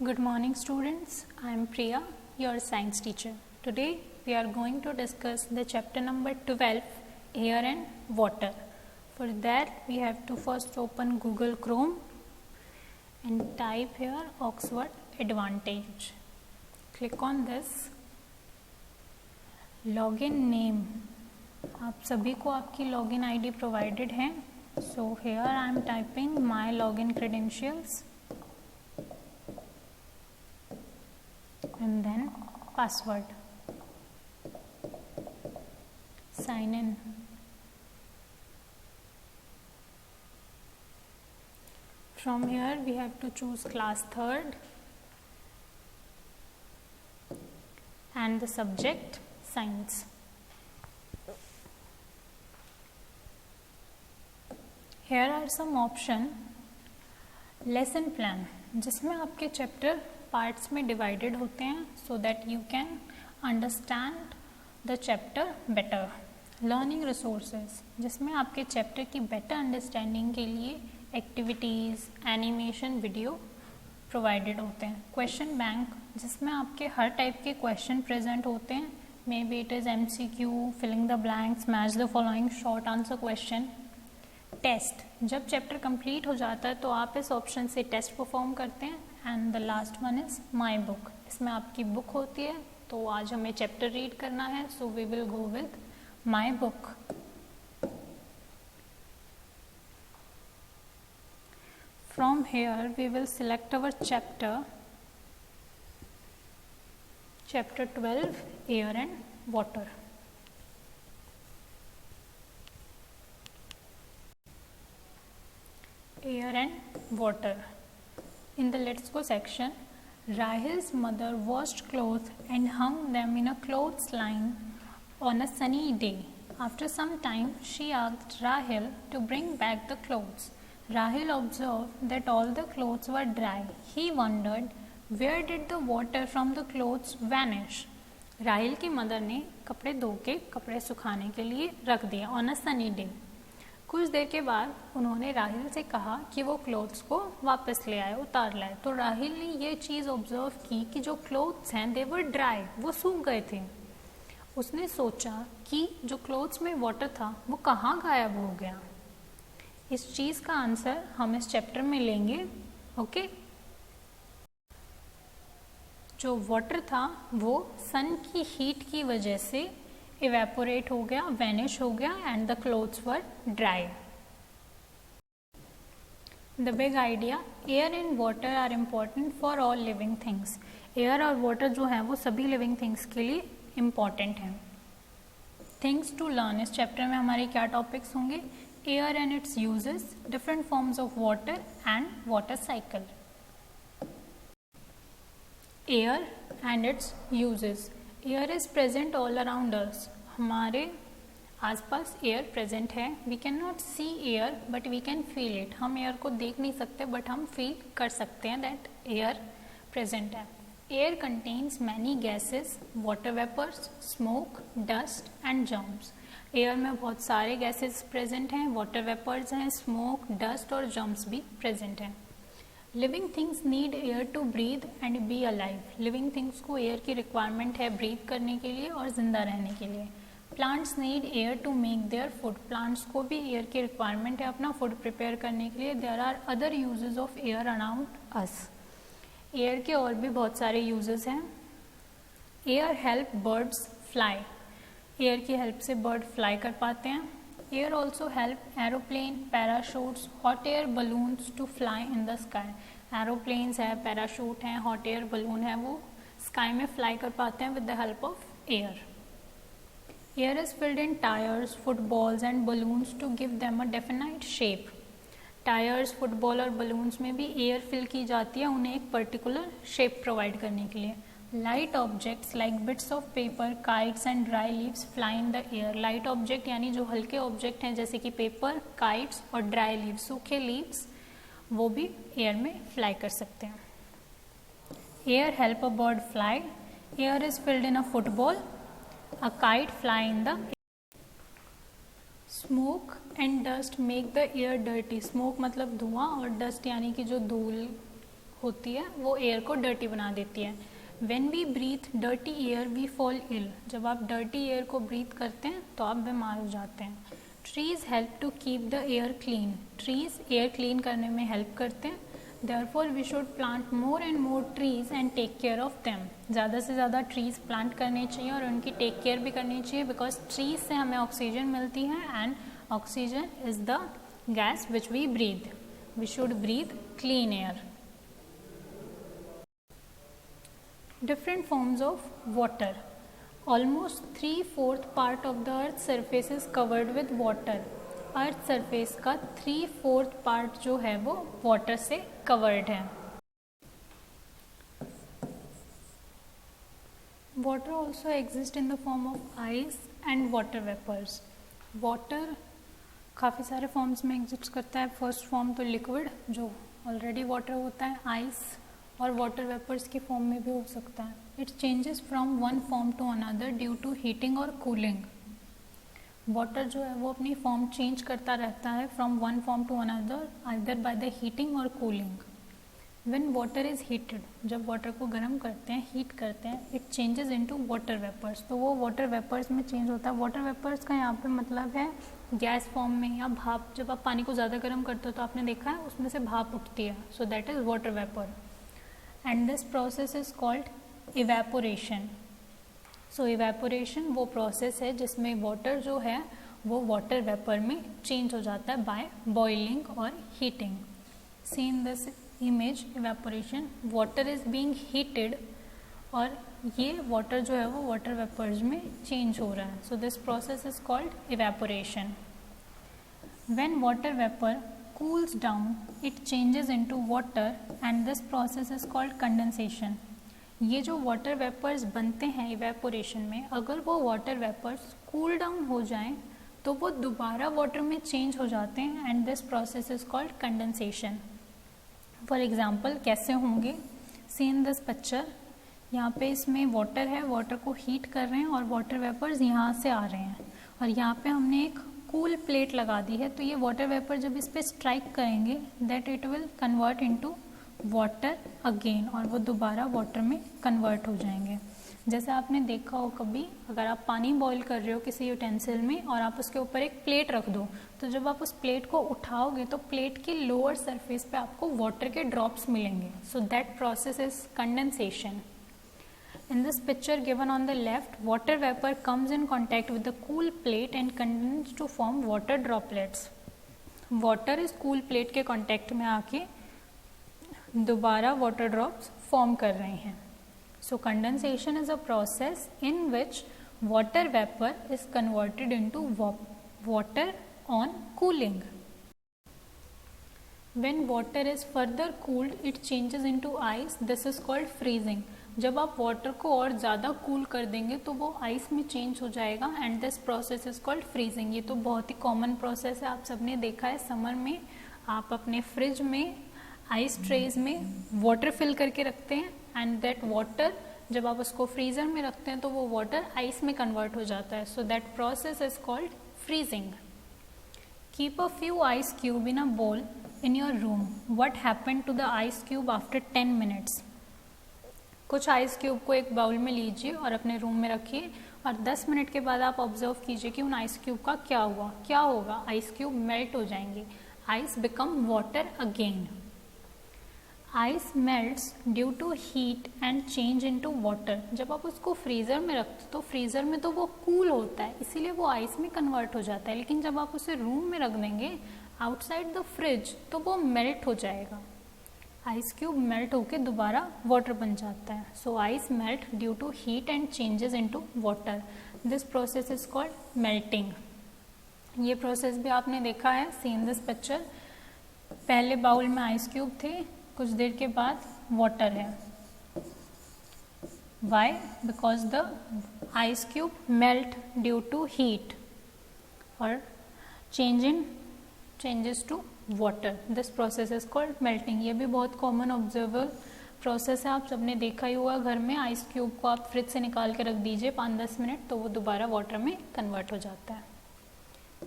Good morning students, I am Priya, your science teacher. Today we are going to discuss the chapter number 12, Air and Water. For that we have to first open Google Chrome and type here Oxford Advantage. Click on this. Login name. आप सभी को आपकी login ID provided है. So here I am typing my login credentials. And then password. Sign in. From here we have to choose class 3rd and the subject science. Here are some option. Lesson plan जिसमें आपके chapter parts में divided होते हैं so that you can understand the chapter better. Learning resources जिसमें आपके chapter की better understanding के लिए एक्टिविटीज़, एनिमेशन, वीडियो प्रोवाइडेड होते हैं. क्वेश्चन बैंक जिसमें आपके हर टाइप के क्वेश्चन प्रेजेंट होते हैं. May be it is MCQ, filling the blanks, match the following, short answer question. Test जब चैप्टर कंप्लीट हो जाता है तो आप इस ऑप्शन से टेस्ट परफॉर्म करते हैं. And the last one is my book. इसमें आपकी बुक होती है. तो आज हमें चैप्टर रीड करना है so we will go with my book. From here we will select our chapter 12, air and water. Air and water. In the Let's Go section, Rahil's mother washed clothes and hung them in a clothesline on a sunny day. After some time, she asked Rahil to bring back the clothes. Rahil observed that all the clothes were dry. He wondered, where did the water from the clothes vanish? Rahil की mother ने कपड़े धो के कपड़े सुखाने के लिए रख दिया ऑन अ सनी डे. कुछ देर के बाद उन्होंने राहिल से कहा कि वो क्लोथ्स को वापस ले आए, उतार लाए. तो राहिल ने ये चीज़ ऑब्जर्व की कि जो क्लोथ्स हैं दे वर ड्राई, वो सूख गए थे. उसने सोचा कि जो क्लोथ्स में वाटर था वो कहाँ गायब हो गया. इस चीज़ का आंसर हम इस चैप्टर में लेंगे. ओके. जो वाटर था वो सन की हीट की वजह से इवेपोरेट हो गया, वैनिश हो गया and the clothes were dry. The big idea, air and water are important for all living things. Air और वाटर जो है वो सभी लिविंग थिंग्स के लिए इम्पॉर्टेंट हैं. थिंग्स टू लर्न इस चैप्टर में हमारे क्या टॉपिक्स होंगे. Air and its uses, different forms of water and water cycle. Air and its uses. Air is present all around us. हमारे आसपास एयर प्रेजेंट है. We can not see air but we can feel it. हम air को देख नहीं सकते but हम feel कर सकते हैं दैट एयर प्रेजेंट है. Air contains many gases, water vapours, smoke, dust and germs. Air में बहुत सारे गैसेस प्रेजेंट हैं, वाटर वेपर्स हैं, स्मोक, डस्ट और जर्म्स भी प्रेजेंट हैं. Living things need air to breathe and be alive. लिविंग थिंग्स को एयर की रिक्वायरमेंट है ब्रीथ करने के लिए और जिंदा रहने के लिए. Plants need air to make their food. Plants को भी एयर की रिक्वायरमेंट है अपना फूड प्रिपेयर करने के लिए. There are other uses of air around us. Air के और भी बहुत सारे यूजेस हैं. Air help birds fly. Air की हेल्प से बर्ड फ्लाई कर पाते हैं. Air also help aeroplane, parachutes, hot air balloons to fly in the sky. Aeroplanes है, पैराशूट हैं, हॉट एयर बलून है, वो स्काई में फ्लाई कर पाते हैं with the help of air. Air is filled in tyres, footballs and balloons to give them a definite shape. Tyres, football और balloons में भी एयर फिल की जाती है उन्हें एक पर्टिकुलर शेप प्रोवाइड करने के लिए. Light objects like bits of paper, kites and dry leaves fly in the air. Light object यानी जो हल्के ऑब्जेक्ट हैं जैसे कि पेपर, काइट्स और ड्राई लीव्स, सूखे लीव्स, वो भी एयर में फ्लाई कर सकते हैं. Air help a bird fly. Air is filled in a football. A kite fly in the. Smoke and dust make the air dirty. Smoke मतलब धुआं और डस्ट यानी कि जो धूल होती है वो एयर को डर्टी बना देती है। When we breathe dirty air we fall ill. जब आप डर्टी एयर को ब्रीथ करते हैं तो आप बीमार हो जाते हैं। Trees help to keep the air clean. Trees air clean करने में हेल्प करते हैं। Therefore we should plant more and more trees and take care of them. ज़्यादा से ज़्यादा ट्रीज़ प्लांट करने चाहिए और उनकी टेक केयर भी करनी चाहिए, बिकॉज ट्रीज से हमें ऑक्सीजन मिलती है and oxygen is the gas which we breathe. We should breathe clean air. Different forms of water. Almost 3/4 part of the earth surface is covered with water. Earth surface का 3/4 part जो है वो water से covered है. Water also exist in the form of ice and water vapours. Water काफ़ी सारे forms में exist करता है. फर्स्ट फॉर्म तो लिक्विड जो ऑलरेडी वाटर होता है, आइस और वाटर वेपर्स की फॉर्म में भी हो सकता है. It changes from one form to another due to heating और कूलिंग. वाटर जो है वो अपनी फॉर्म चेंज करता रहता है from one form to another either by the heating और cooling. When water is heated, जब वाटर को गर्म करते हैं, हीट करते हैं, it changes into water vapours. तो वो वाटर वेपर्स में चेंज होता है. वाटर वेपर्स का यहाँ पे मतलब है गैस फॉर्म में या भाप. जब आप पानी को ज़्यादा गर्म करते हो तो आपने देखा है उसमें से भाप उठती है. So that is water vapour. And this process is called evaporation. So evaporation वो प्रोसेस है जिसमें वाटर जो है वो वाटर वेपर में चेंज हो जाता है बाय बॉइलिंग और heating. See in this image evaporation, water is being heated और ये वाटर जो है वो वाटर वेपर्स में चेंज हो रहा है. So this process is called evaporation. When water vapour cools down, it changes into water and this process is called condensation. ये जो वाटर वेपर्स बनते हैं इवेपोरेशन में, अगर वो वाटर वेपर्स कूल डाउन हो जाएं तो वो दोबारा वाटर में चेंज हो जाते हैं and this process is called condensation. For example कैसे होंगे, सी इन दिस पिक्चर. यहाँ पे इसमें वाटर है, वाटर को हीट कर रहे हैं और वाटर वेपर्स यहाँ से आ रहे हैं और यहाँ पे हमने एक कूल प्लेट लगा दी है. तो ये वाटर वेपर जब इस पर स्ट्राइक करेंगे that it will convert into water again और वो दोबारा वाटर में कन्वर्ट हो जाएंगे. जैसे आपने देखा हो कभी, अगर आप पानी बॉईल कर रहे हो किसी यूटेंसिल में और आप उसके ऊपर एक प्लेट रख दो, तो जब आप उस प्लेट को उठाओगे तो प्लेट की लोअर सरफेस पे आपको वाटर के ड्रॉप्स मिलेंगे. सो that process is condensation. In this picture given on the left, water vapor comes in contact with the cool plate and condenses to form water droplets. Water इस cool plate के contact में आके दोबारा water drops form कर रहे हैं. So condensation is a process in which water vapor is converted into water on cooling. When water is further cooled, it changes into ice. This is called freezing. जब आप water को और ज़्यादा cool कर देंगे तो वो आइस में चेंज हो जाएगा and this process is called freezing. ये तो बहुत ही कॉमन प्रोसेस है, आप सबने देखा है. समर में आप अपने फ्रिज में आइस ट्रेज में वाटर फिल करके रखते हैं एंड दैट वाटर जब आप उसको फ्रीजर में रखते हैं तो वो वाटर आइस में कन्वर्ट हो जाता है. So that process is called freezing. Keep a few ice cube in a bowl in your room. What happened to the ice cube after 10 minutes. कुछ आइस क्यूब को एक बाउल में लीजिए और अपने रूम में रखिए और 10 मिनट के बाद आप ऑब्जर्व कीजिए कि उन आइस क्यूब का क्या हुआ. क्या होगा, आइस क्यूब मेल्ट हो जाएंगे. Ice become water again. Ice melts due to heat and change into water. जब आप उसको फ्रीजर में रखते तो फ्रीजर में तो वो कूल होता है इसीलिए वो आइस में कन्वर्ट हो जाता है. लेकिन जब आप उसे रूम में रख देंगे आउटसाइड द फ्रिज तो वो मेल्ट हो जाएगा. आइस क्यूब मेल्ट होके दोबारा वाटर बन जाता है. So ice melt due to heat and changes into water. This process is called melting. ये प्रोसेस भी आपने देखा है. सी इन दिस पिक्चर, पहले बाउल में आइस क्यूब थे, कुछ देर के बाद वाटर है. Why? Because the ice cube melt due to heat और changes to water. This process is called melting. ये भी बहुत कॉमन ऑब्जर्वर प्रोसेस है, आप सबने देखा ही होगा. घर में आइस क्यूब को आप फ्रिज से निकाल के रख दीजिए 5-10 मिनट तो वो दोबारा वाटर में कन्वर्ट हो जाता है.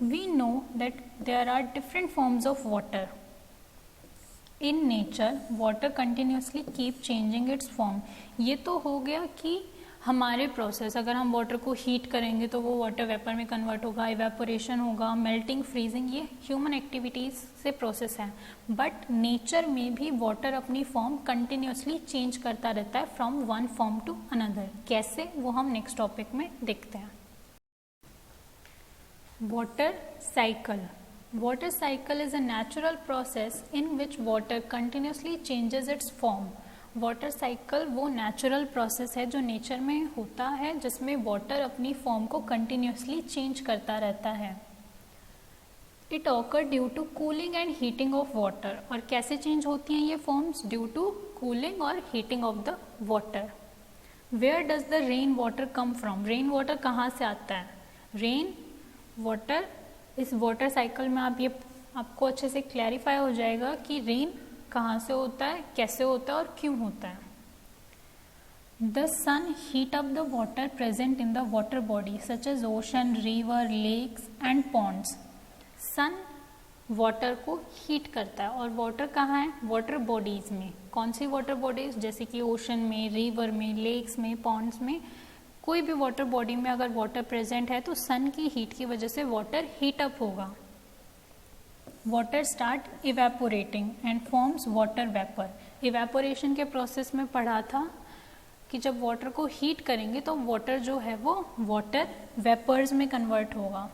We know that there are different forms of water. In nature water continuously keep changing its form. ये तो हो गया कि हमारे प्रोसेस, अगर हम वाटर को हीट करेंगे तो वो वाटर वेपर में कन्वर्ट होगा, इवेपोरेशन होगा, मेल्टिंग, फ्रीजिंग, ये ह्यूमन एक्टिविटीज से प्रोसेस है। बट नेचर में भी वाटर अपनी फॉर्म कंटिन्यूसली चेंज करता रहता है from one form to another. कैसे, वो हम नेक्स्ट टॉपिक में देखते हैं। Water cycle. Water cycle is a natural process in which water continuously changes its form. Water cycle वो नेचुरल प्रोसेस है जो नेचर में होता है, जिसमें वाटर अपनी फॉर्म को कंटिन्यूसली चेंज करता रहता है। It occur due to cooling and heating of water. और कैसे चेंज होती हैं ये फॉर्म्स? ड्यू टू कूलिंग और heating of the water. Where does the rain water come from? Rain water कहाँ से आता है? रेन वाटर, इस वाटर साइकिल में आपको अच्छे से क्लैरिफाई हो जाएगा कि रेन कहाँ से होता है, कैसे होता है और क्यों होता है। The sun heat up the water present in the water body such as ocean, river, lakes and ponds. Sun water को हीट करता है, और वाटर कहाँ है? वाटर बॉडीज में। कौन सी वाटर बॉडीज? जैसे कि ओशन में, रिवर में, लेक्स में, पॉन्ड्स में। कोई भी वाटर बॉडी में अगर वाटर प्रेजेंट है तो सन की हीट की वजह से वाटर हीट अप होगा। Water start evaporating and forms water vapour. Evaporation के प्रोसेस में पढ़ा था कि जब वाटर को हीट करेंगे तो वाटर जो है वो वाटर वेपर्स में कन्वर्ट होगा।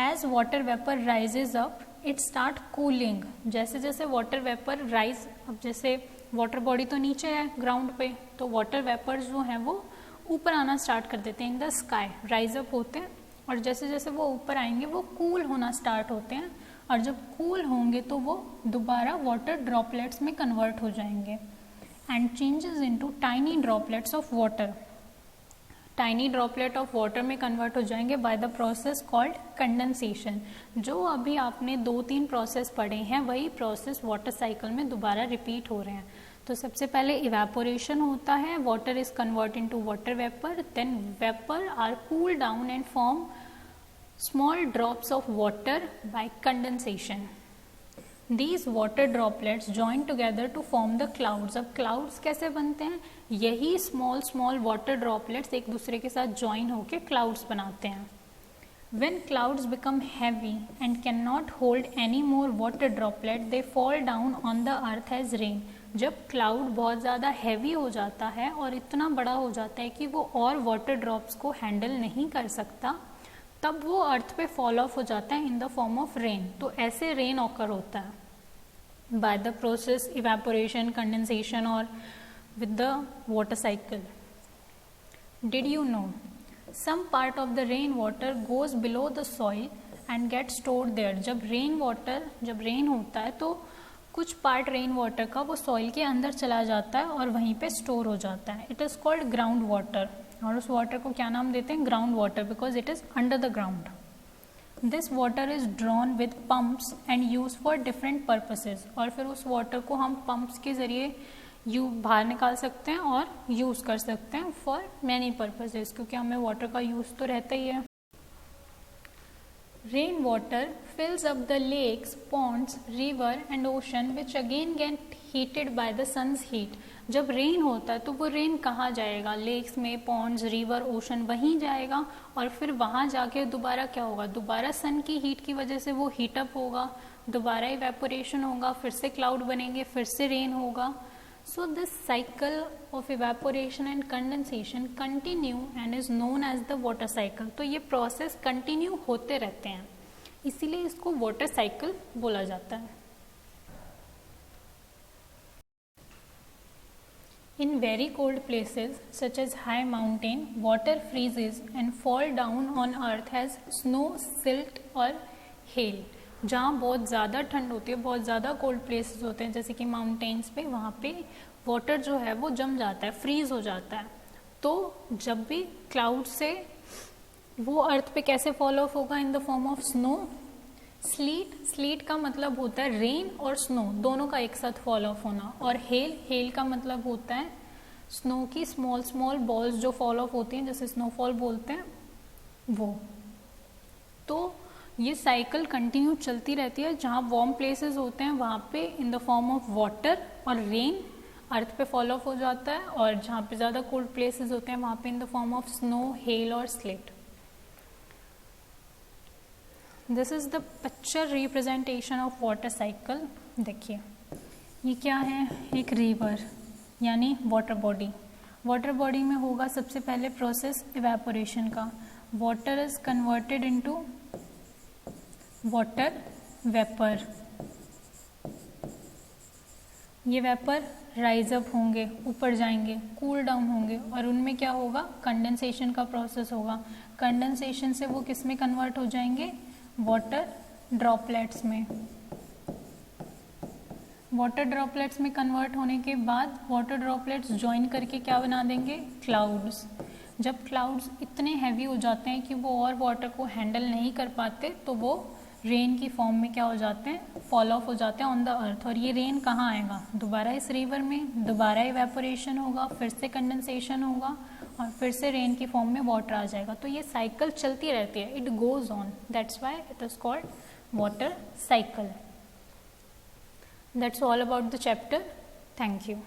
As water vapour rises up it start cooling. जैसे जैसे वाटर वेपर राइज, अब जैसे वाटर बॉडी तो नीचे है ग्राउंड पे, तो वाटर वेपर्स जो हैं वो ऊपर आना स्टार्ट कर देते हैं, इन द स्काई राइज अप होते हैं, और जैसे जैसे वो ऊपर आएंगे वो कूल होना स्टार्ट होते हैं, और जब कूल होंगे तो वो दोबारा वाटर ड्रॉपलेट्स में कन्वर्ट हो जाएंगे and changes into tiny droplets of water. Tiny droplet of water में कन्वर्ट हो जाएंगे bye the process called condensation. जो अभी आपने 2-3 प्रोसेस पढ़े हैं वही प्रोसेस वाटर साइकिल में दोबारा रिपीट हो रहे हैं। तो सबसे पहले इवेपोरेशन होता है, water is convert into water vapour, then vapour are cool down and form small drops of water by condensation. These water droplets join together to form the clouds. अब clouds कैसे बनते हैं? यही small small water droplets एक दूसरे के साथ join होके clouds बनाते हैं। When clouds become heavy and cannot hold any more water droplet, they fall down on the earth as rain. जब cloud बहुत ज़्यादा heavy हो जाता है और इतना बड़ा हो जाता है कि वो और water drops को handle नहीं कर सकता, तब वो अर्थ पे फॉल ऑफ हो जाता है in the form of rain. तो ऐसे रेन ऑकर होता है by the process evaporation, condensation और with the water cycle. Did you know some part of the rain water goes below the soil and get stored there. जब rain होता है तो कुछ पार्ट रेन वाटर का वो सॉइल के अंदर चला जाता है और वहीं पे स्टोर हो जाता है। It is called ground water, और उस वाटर को क्या नाम देते हैं? Ground water, because it is under the ground. This water is drawn with pumps and use for different purposes. और फिर उस वाटर को हम पंप्स के जरिए बाहर निकाल सकते हैं और यूज कर सकते हैं फॉर मैनी पर्पसेज, क्योंकि हमें वाटर का यूज तो रहता ही है। Rain water fills up the lakes, ponds, river and ocean which again get heated by the sun's heat. जब रेन होता है तो वो रेन कहाँ जाएगा? लेक्स में, पॉन्ड्स, रिवर, ओशन, वहीं जाएगा, और फिर वहाँ जाके दोबारा क्या होगा? दोबारा सन की हीट की वजह से वो हीटअप होगा, दोबारा इवेपोरेशन होगा, फिर से क्लाउड बनेंगे, फिर से रेन होगा। So this cycle of evaporation and condensation continue and is known as the water cycle. तो ये प्रोसेस कंटिन्यू होते रहते हैं, इसीलिए इसको वाटर साइकिल बोला जाता है। In very cold places such as high mountain, water freezes and fall down on earth as snow, silt और hail. जहाँ बहुत ज़्यादा ठंड होती है, बहुत ज़्यादा कोल्ड प्लेसेस होते हैं जैसे कि माउंटेन्स पे, वहाँ पे वाटर जो है वो जम जाता है, फ्रीज हो जाता है। तो जब भी क्लाउड से वो अर्थ पे कैसे फॉल ऑफ होगा? इन the form of snow, slit का मतलब होता है रेन और स्नो दोनों का एक साथ फॉल ऑफ होना, और हेल का मतलब होता है स्नो की स्मॉल बॉल्स जो फॉल ऑफ होती हैं, जैसे स्नोफॉल बोलते हैं वो। तो ये साइकिल कंटिन्यू चलती रहती है। जहाँ वार्म प्लेसेस होते हैं वहाँ पे in the form of water और रेन अर्थ पे फॉल ऑफ हो जाता है, और जहाँ पे ज़्यादा कोल्ड प्लेसेस होते हैं वहाँ पे in the form of snow, hail और sleet. This is the picture representation of water cycle. देखिए ये क्या है, एक रिवर यानी वाटर बॉडी। वाटर बॉडी में होगा सबसे पहले प्रोसेस इवेपोरेशन का। Water is converted into water vapour. ये वेपर राइज अप होंगे, ऊपर जाएंगे, कूल डाउन होंगे, और उनमें क्या होगा, कंडेंसेशन का प्रोसेस होगा। कंडेंसेशन से वो किस में कन्वर्ट हो जाएंगे, वाटर ड्रॉपलेट्स में। वाटर ड्रॉपलेट्स में कन्वर्ट होने के बाद वाटर ड्रॉपलेट्स ज्वाइन करके क्या बना देंगे, क्लाउड्स। जब क्लाउड्स इतने हैवी हो जाते हैं कि वो और वाटर को हैंडल नहीं कर पाते, तो वो रेन की फॉर्म में क्या हो जाते हैं, फॉल ऑफ हो जाते हैं ऑन द अर्थ। और ये रेन कहाँ आएगा, दोबारा इस रिवर में, दोबारा इवेपोरेशन होगा, फिर से कंडेंसेशन होगा, और फिर से रेन की फॉर्म में वाटर आ जाएगा। तो ये साइकिल चलती रहती है, it goes on, that's why it is called water cycle. That's all about the chapter. Thank you.